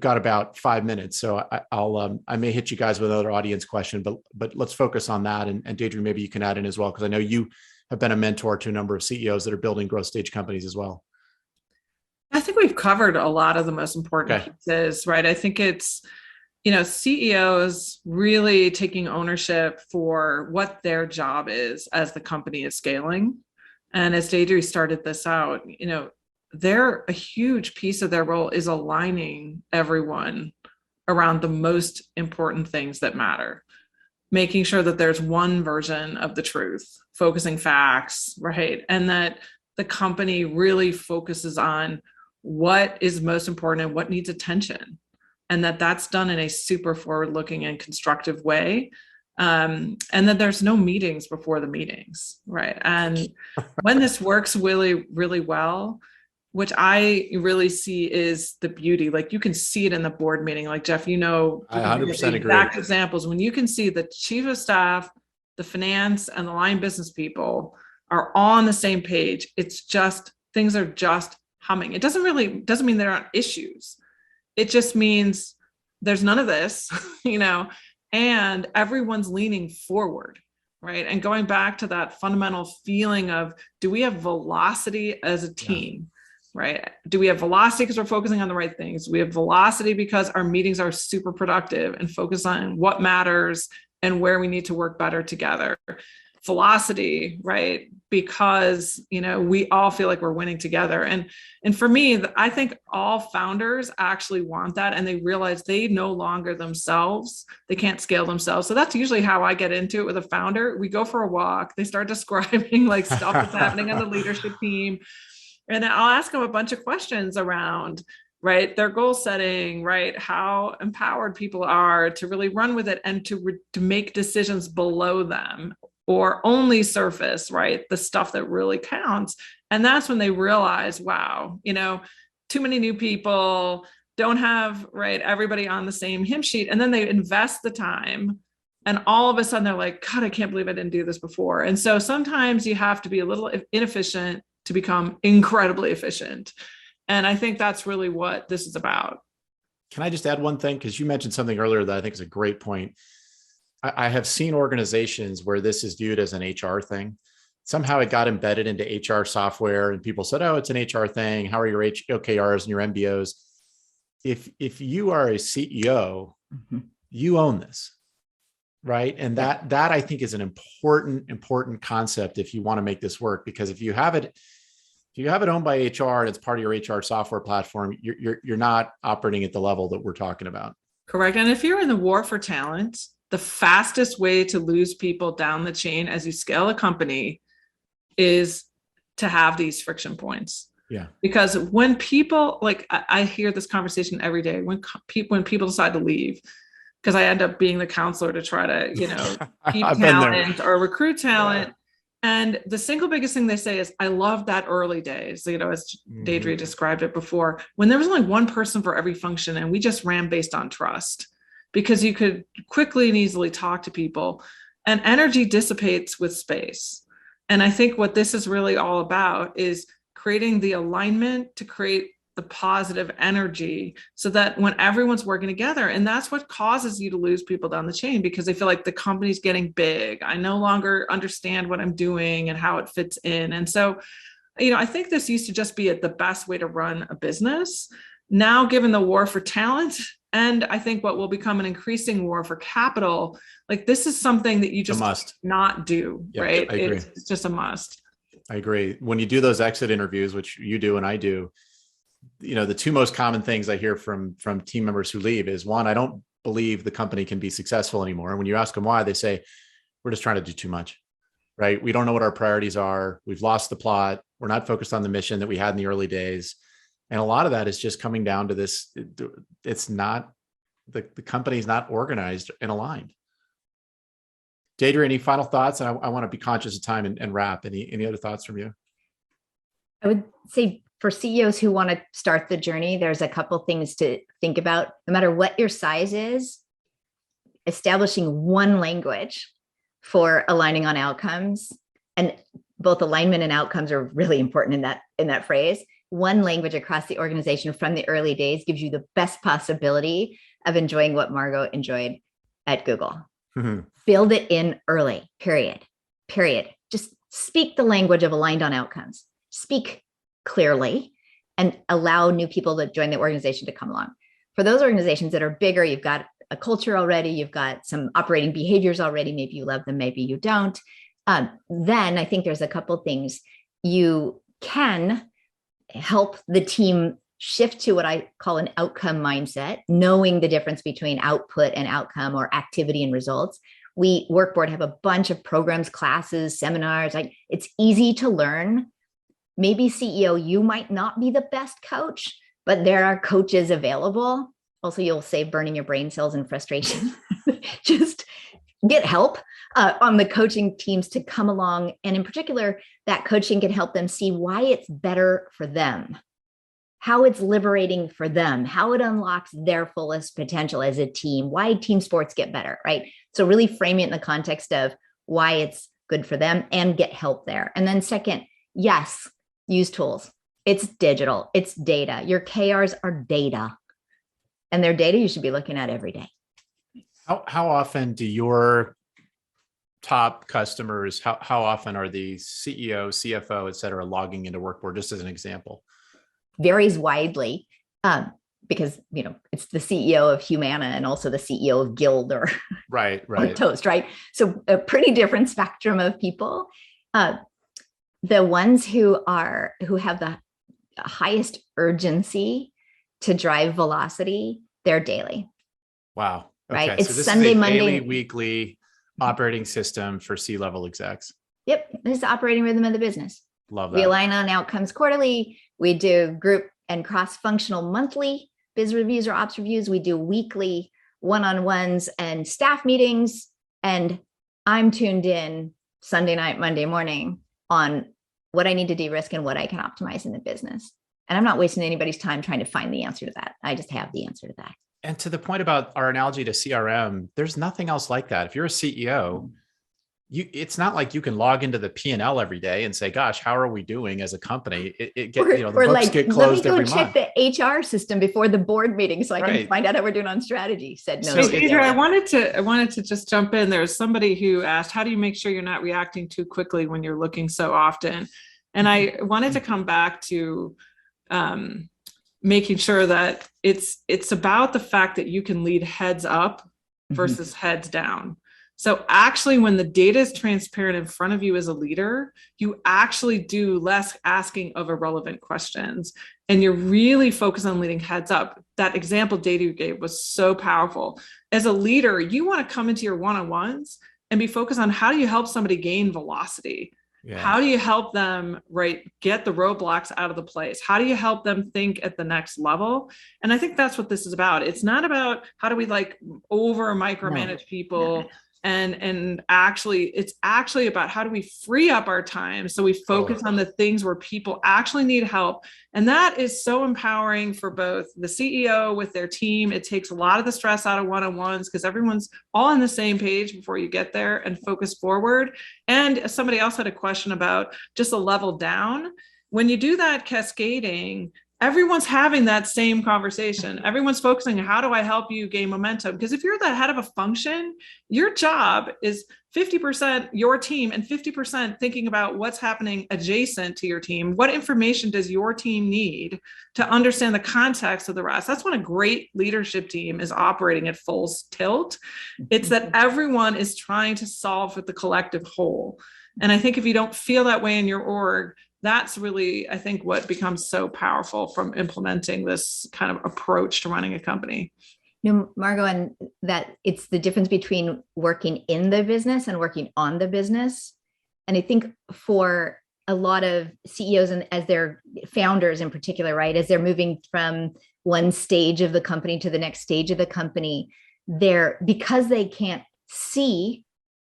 got about 5 minutes, so I may hit you guys with another audience question, but let's focus on that. And Deidre, maybe you can add in as well, because I know you have been a mentor to a number of CEOs that are building growth stage companies as well. I think we've covered a lot of the most important Okay. pieces, right? I think it's, CEOs really taking ownership for what their job is as the company is scaling. And as Deidre started this out, they're a huge piece of their role is aligning everyone around the most important things that matter, making sure that there's one version of the truth, focusing facts, right? And that the company really focuses on what is most important and what needs attention, and that's done in a super forward-looking and constructive way. And then there's no meetings before the meetings, right? And when this works really, really well, which I really see is the beauty, like you can see it in the board meeting, like Jeff, I you can give 100% agree. exact examples when you can see the chief of staff, the finance, and the line business people are on the same page. It's just, things are just humming. It doesn't mean there aren't issues. It just means there's none of this, and everyone's leaning forward, right? And going back to that fundamental feeling of, do we have velocity as a team, right? Do we have velocity because we're focusing on the right things? Do we have velocity because our meetings are super productive and focus on what matters and where we need to work better together? Velocity, right? Because, we all feel like we're winning together. And for me, I think all founders actually want that. And they realize they no longer themselves, they can't scale themselves. So that's usually how I get into it with a founder. We go for a walk. They start describing like stuff that's happening on the leadership team. And I'll ask them a bunch of questions around, right, their goal setting, right, how empowered people are to really run with it and to make decisions below them, or only surface, right, the stuff that really counts. And that's when they realize, wow, too many new people, don't have, right, everybody on the same hymn sheet. And then they invest the time. And all of a sudden they're like, God, I can't believe I didn't do this before. And so sometimes you have to be a little inefficient to become incredibly efficient. And I think that's really what this is about. Can I just add one thing? Because you mentioned something earlier that I think is a great point. I have seen organizations where this is viewed as an HR thing. Somehow it got embedded into HR software and people said, oh, it's an HR thing. How are your OKRs and your MBOs? If you are a CEO, you own this, right? And that I think is an important concept if you want to make this work, because if you have it owned by HR and it's part of your HR software platform, you're not operating at the level that we're talking about. Correct. And if you're in the war for talent, the fastest way to lose people down the chain as you scale a company is to have these friction points. Yeah. Because when people, like I hear this conversation every day, when people decide to leave, because I end up being the counselor to try to, keep talent or recruit talent. Yeah. And the single biggest thing they say is, I love that early days, as Deidre described it before, when there was only one person for every function and we just ran based on trust, because you could quickly and easily talk to people, and energy dissipates with space. And I think what this is really all about is creating the alignment to create the positive energy so that when everyone's working together, and that's what causes you to lose people down the chain, because they feel like the company's getting big. I no longer understand what I'm doing and how it fits in. And so, I think this used to just be the best way to run a business. Now, given the war for talent, and I think what will become an increasing war for capital, like this is something that you just must not do, right? I agree. It's just a must. I agree. When you do those exit interviews, which you do and I do, the two most common things I hear from team members who leave is, one, I don't believe the company can be successful anymore. And when you ask them why, they say, we're just trying to do too much, right? We don't know what our priorities are. We've lost the plot. We're not focused on the mission that we had in the early days. And a lot of that is just coming down to this. It's not, the company's not organized and aligned. Deidre, any final thoughts? And I want to be conscious of time and wrap. Any other thoughts from you? I would say for CEOs who want to start the journey, there's a couple things to think about. No matter what your size is, establishing one language for aligning on outcomes, and both alignment and outcomes are really important in that phrase. One language across the organization from the early days gives you the best possibility of enjoying what Margo enjoyed at Google. Build it in early, period. Just speak the language of aligned on outcomes. Speak clearly and allow new people to join the organization to come along. For those organizations that are bigger, you've got a culture already, you've got some operating behaviors already, maybe you love them, maybe you don't. Then I think there's a couple things you can help the team shift to what I call an outcome mindset, knowing the difference between output and outcome, or activity and results. We WorkBoard have a bunch of programs, classes, seminars. It's easy to learn. Maybe CEO, you might not be the best coach, but there are coaches available. Also, you'll save burning your brain cells and frustration. Just get help on the coaching teams to come along. And in particular, that coaching can help them see why it's better for them, how it's liberating for them, how it unlocks their fullest potential as a team, why team sports get better, right? So really frame it in the context of why it's good for them and get help there. And then second, yes, use tools. It's digital, it's data. Your KRs are data, and they're data you should be looking at every day. How often do your top customers, how often are the CEO, CFO, et cetera, logging into WorkBoard, just as an example? Varies widely, because it's the CEO of Humana and also the CEO of Guild or right or Toast, right? So a pretty different spectrum of people. The ones who have the highest urgency to drive velocity, they're daily. Wow. Okay. Right. It's so this Sunday, is a Monday, daily, weekly operating system for C-level execs. Yep. This is the operating rhythm of the business. Love that. We align on outcomes quarterly. We do group and cross-functional monthly biz reviews or ops reviews. We do weekly one-on-ones and staff meetings. And I'm tuned in Sunday night, Monday morning on what I need to de-risk and what I can optimize in the business. And I'm not wasting anybody's time trying to find the answer to that. I just have the answer to that. And to the point about our analogy to CRM, there's nothing else like that. If you're a CEO, it's not like you can log into the P&L every day and say, gosh, how are we doing as a company? The books get closed every month. Let me go check the HR system before the board meeting so I can find out how we're doing on strategy. Said no. So Deidre, I wanted to just jump in. There's somebody who asked, how do you make sure you're not reacting too quickly when you're looking so often? And I wanted to come back to making sure that it's about the fact that you can lead heads up versus heads down. So actually, when the data is transparent in front of you as a leader, you actually do less asking of irrelevant questions, and you're really focused on leading heads up. That example Deidre gave was so powerful. As a leader, you want to come into your one-on-ones and be focused on how do you help somebody gain velocity? Yeah. How do you help them, get the roadblocks out of the place? How do you help them think at the next level? And I think that's what this is about. It's not about how do we over micromanage people. And actually, it's actually about how do we free up our time so we focus on the things where people actually need help. And that is so empowering for both the CEO with their team. It takes a lot of the stress out of one-on-ones because everyone's all on the same page before you get there and focus forward. And somebody else had a question about just a level down. When you do that cascading, everyone's having that same conversation. Everyone's focusing on how do I help you gain momentum? Because if you're the head of a function, your job is 50% your team and 50% thinking about what's happening adjacent to your team. What information does your team need to understand the context of the rest? That's when a great leadership team is operating at full tilt. It's that everyone is trying to solve for the collective whole. And I think if you don't feel that way in your org, that's really, I think, what becomes so powerful from implementing this kind of approach to running a company. Margo, and that it's the difference between working in the business and working on the business. And I think for a lot of CEOs and as their founders in particular, as they're moving from one stage of the company to the next stage of the company, because they can't see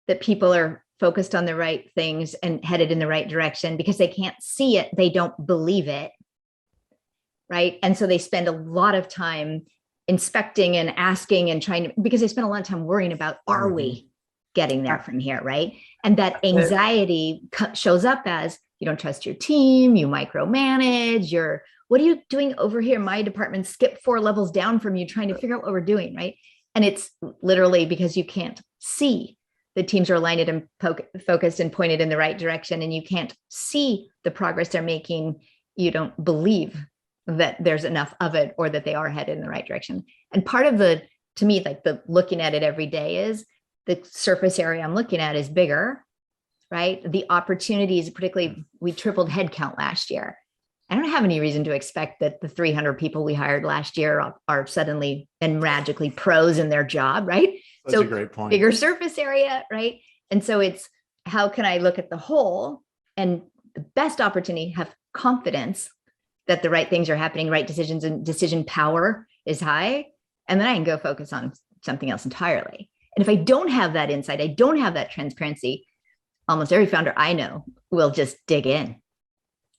that people are focused on the right things and headed in the right direction, because they can't see it, they don't believe it, right? And so they spend a lot of time inspecting and asking and trying to, because they spend a lot of time worrying about, are we getting there from here, right? And that anxiety shows up as you don't trust your team, you micromanage, what are you doing over here? My department skipped 4 levels down from you trying to figure out what we're doing, right? And it's literally because you can't see the teams are aligned and focused and pointed in the right direction, and you can't see the progress they're making. You don't believe that there's enough of it or that they are headed in the right direction. And part of to me, like the looking at it every day is the surface area I'm looking at is bigger, right? The opportunities, particularly we tripled headcount last year. I don't have any reason to expect that the 300 people we hired last year are suddenly and magically pros in their job, right? That's a great point. Bigger surface area, right? And so it's how can I look at the whole and the best opportunity, have confidence that the right things are happening, right decisions, and decision power is high. And then I can go focus on something else entirely. And if I don't have that insight, I don't have that transparency, almost every founder I know will just dig in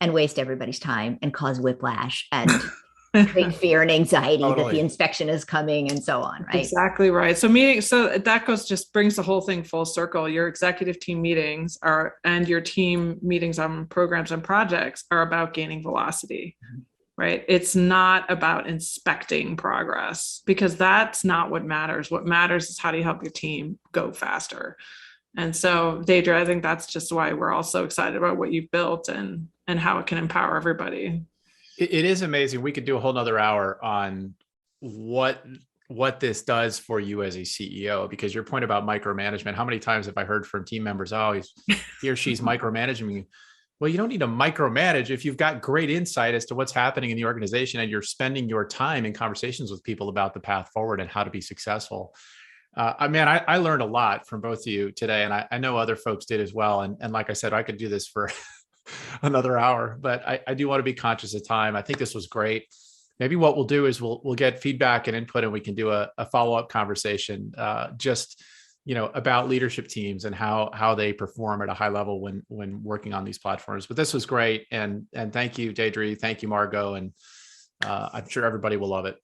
and waste everybody's time and cause whiplash and create fear and anxiety that the inspection is coming and so on, right? Exactly right. So that just brings the whole thing full circle. Your executive team meetings and your team meetings on programs and projects are about gaining velocity, right? It's not about inspecting progress, because that's not what matters. What matters is how do you help your team go faster? And so, Deidre, I think that's just why we're all so excited about what you've built and how it can empower everybody. It is amazing. We could do a whole nother hour on what this does for you as a CEO, because your point about micromanagement, how many times have I heard from team members, oh, he or she's micromanaging you. Well, you don't need to micromanage if you've got great insight as to what's happening in the organization and you're spending your time in conversations with people about the path forward and how to be successful. I learned a lot from both of you today, and I know other folks did as well. And like I said, I could do this for another hour, but I do want to be conscious of time. I think this was great. Maybe what we'll do is we'll get feedback and input, and we can do a follow-up conversation about leadership teams and how they perform at a high level when working on these platforms. But this was great. And thank you, Deidre. Thank you, Margo. And I'm sure everybody will love it.